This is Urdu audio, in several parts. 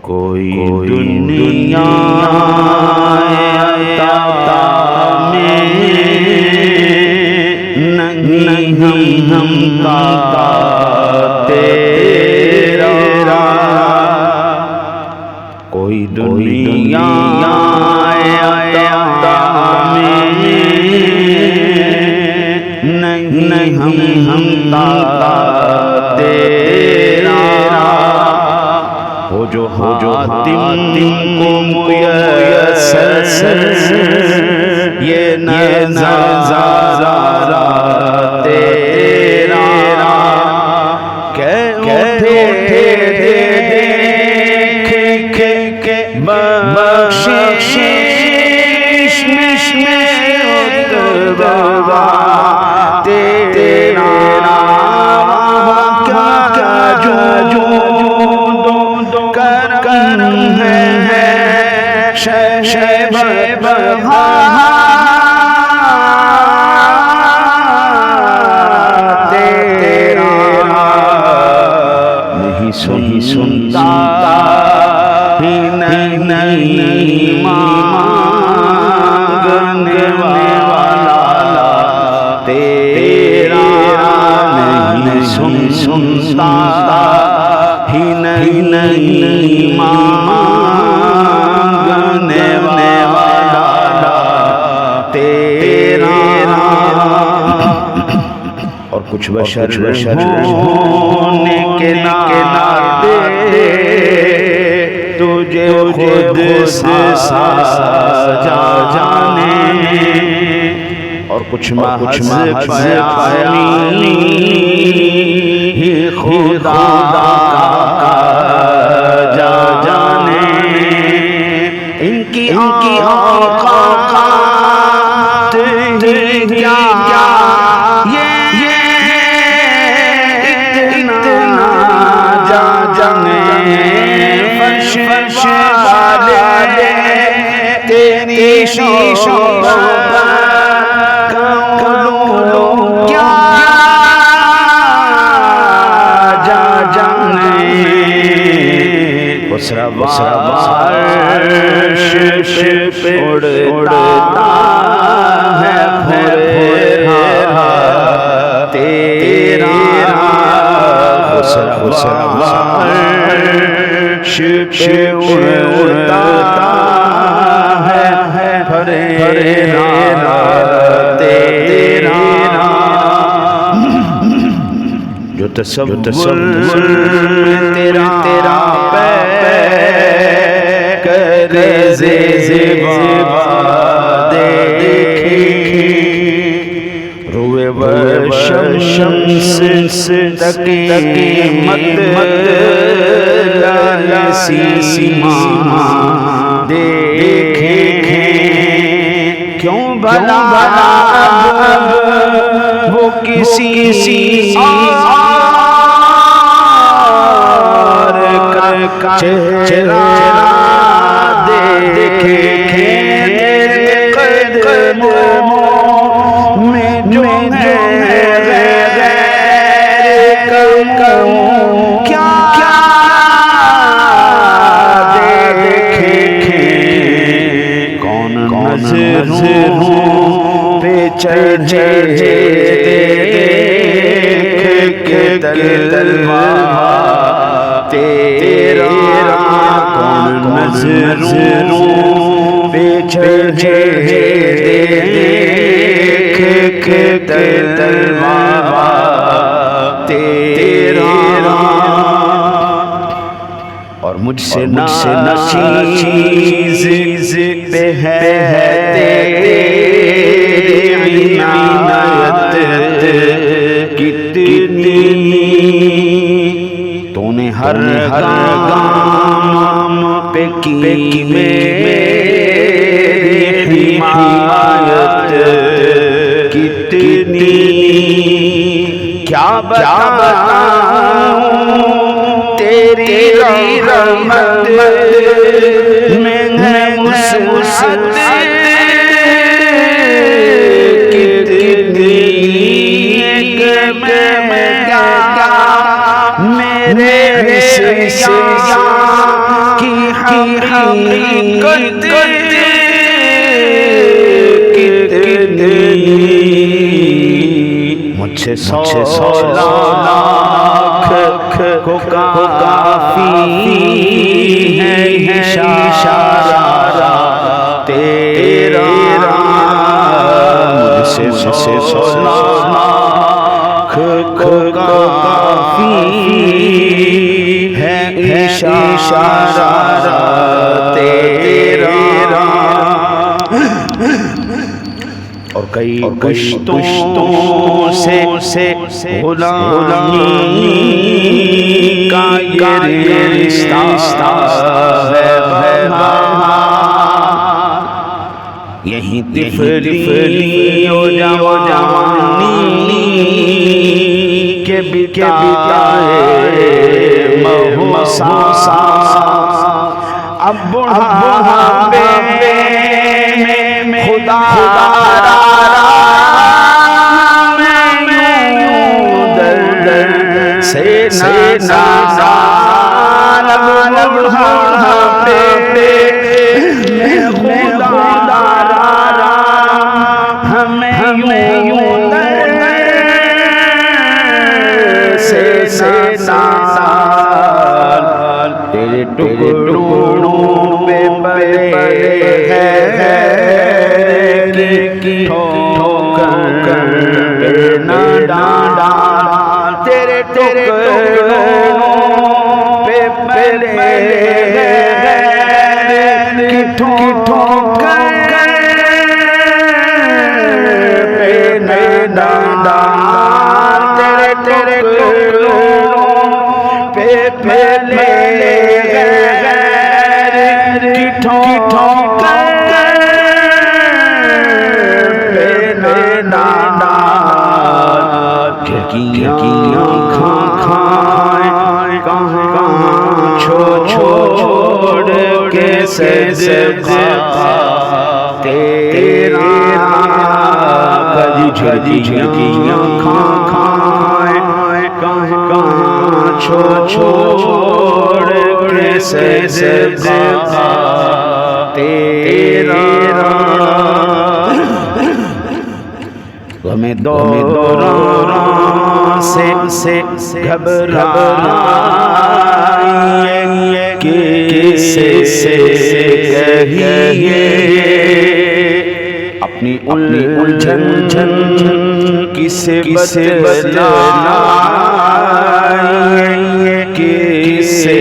کوئی دنیا عطا میں نہیں ہمتا تیرا، کوئی دنیا عطا میں نہیں ہمتا تیرا، ہو جو حاتم کو میسر یہ نظارہ تیرا، کہ اٹھے دیکھ کے بخشش میں اتبا تیرا، کیا جو کرم ہے شیب بہار تیرا، نہیں سنتا ہی نہیں مانگنے والا تیرا، نہیں سنتا ہی نہیں مانگنے والا تیرا، اور کچھ بشر ہونے کے ناطے تجھے خود ساجا جانے، اور کچھ محض پیامی ہی خدا کا جا جانے، ان کی اوقات کیا یہ اتنا جا جانے، فرش والے تیری شوق کیا جا جانے، بسرا عرش پہ اڑتا ہے پھیرا تیرا، بسرا عرش پہ اڑتا ہے پھیرا تیرا، جو تصور تیرا کرے زیبا دیکھی، روئے شمس تقیمت سیما دیکھے، کیوں بھلا وہ کسی اور کا چہرہ دیکھے، قدموں میں جو ہے غیر کیا دیکھے، کون نظروں پہ چڑھے دیکھ کے تلوار تیرا، کون نظروں پہ چڑھے دیکھ کے تلوار تیرا، اور مجھ سے نہ چیز پہ ہے تیری عنایت کتنی، تو نے ہر گام پہ کی میری حمایت کتنی، کیا بتاؤں تیری رحمت میں وسعت کتنی، کہ میں کیا میرے عصیان کی حقیقت کتنی مجھ سے 100 لاکھ کو کافی ہے اشارہ تیرا مجھ سے 100 لاکھ کو کافی ہے اشارہ تیرا اور کئی کشتوں سے غلامی کا یہ رشتہ ہے یہی طفلی و جوانی کے بتائے محسا اب بڑھاپے میں خدا سے نازان اب بڑھاپے میں خدا ہمیں یوں سے نازان تیرے ٹکڑوں پہ پڑے ہیں کی ٹھوکر نہ ڈال تیرے ٹکڑوں پہ پڑے ہیں کی ٹھوکر پہ نہ ڈال تیرے ٹکڑوں پہ پڑے کی ٹھوکر کھڑکیاں کھائیں کہاں چھوڑ کے صدقہ تیرا کھڑکیاں کھائیں کہاں چھوڑ کے صدقہ تیرا ہمیں دوران سے گھبرائیے کسے کہیے اپنی الجھن کسے بتلائیے کسے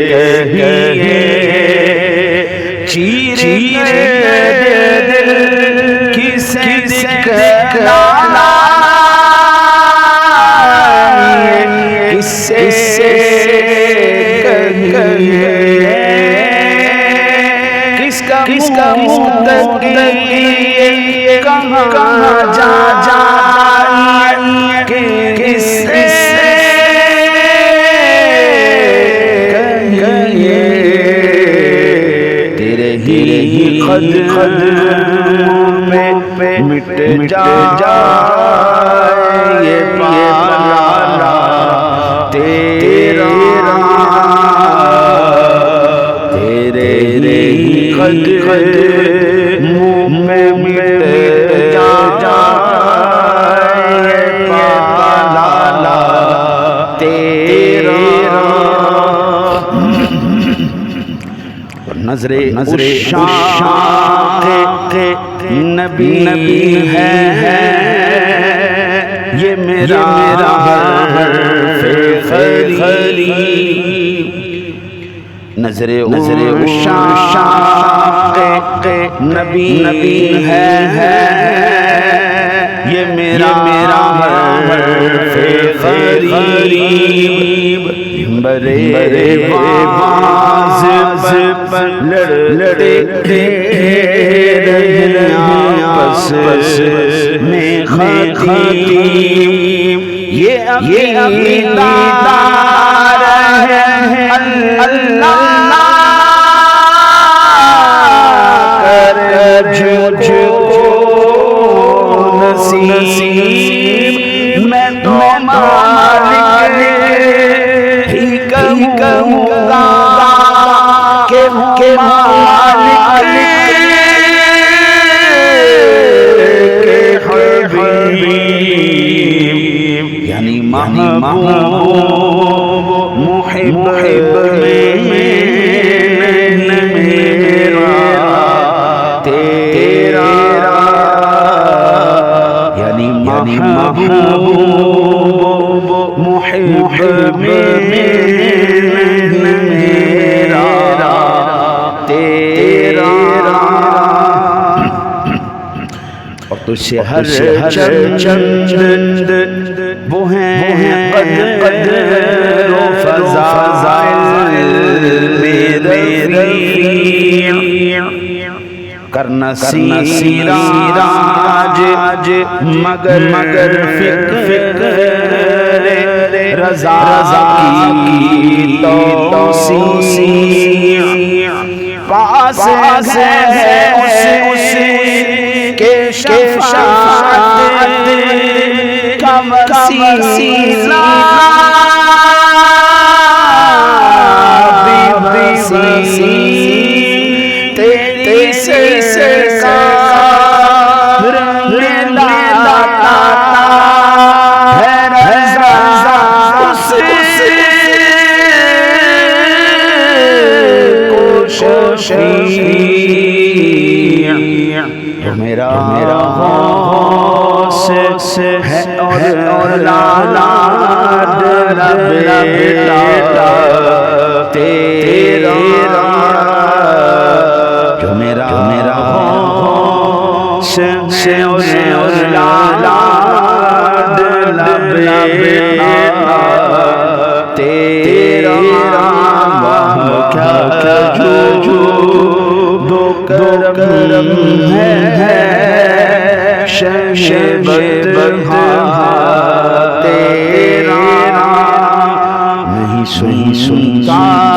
کہیے چیر دل کسے کس کا متقی کہاں جائے کس سے کہیے تیرے ہی قدموں پہ مٹ جائے یہ پالا تیرا تیرے قدموں میں مٹ جائے پالا تیرا نظر عشاق نبی ہے یہ میرا حرف خلیل نظر عشاق نبی ہے یہ میرا حرف خلیل برے باز پر لڑتے پس میں خطیب یہ عقیدار ہے اللہ کر مجھ کو نصیب میں تو مالک ہی کہوں گا کہ اسے ہر چند وہ ہیں قدر و فضائل میرے کرنا سیراج مگر فکر رضا کی توسیع پاس ہے اس کے شفاعت کا وسیلہ تیری سرکار میں لاتا ہے رضا اس کو شفیع میرا غوث ہے اور لالاد بیٹا تیرا جو میرا غوث ہے اور لالاد بیٹا تیرا کیا جو دو کرم ہے شبدہا تیرا نہیں سنتا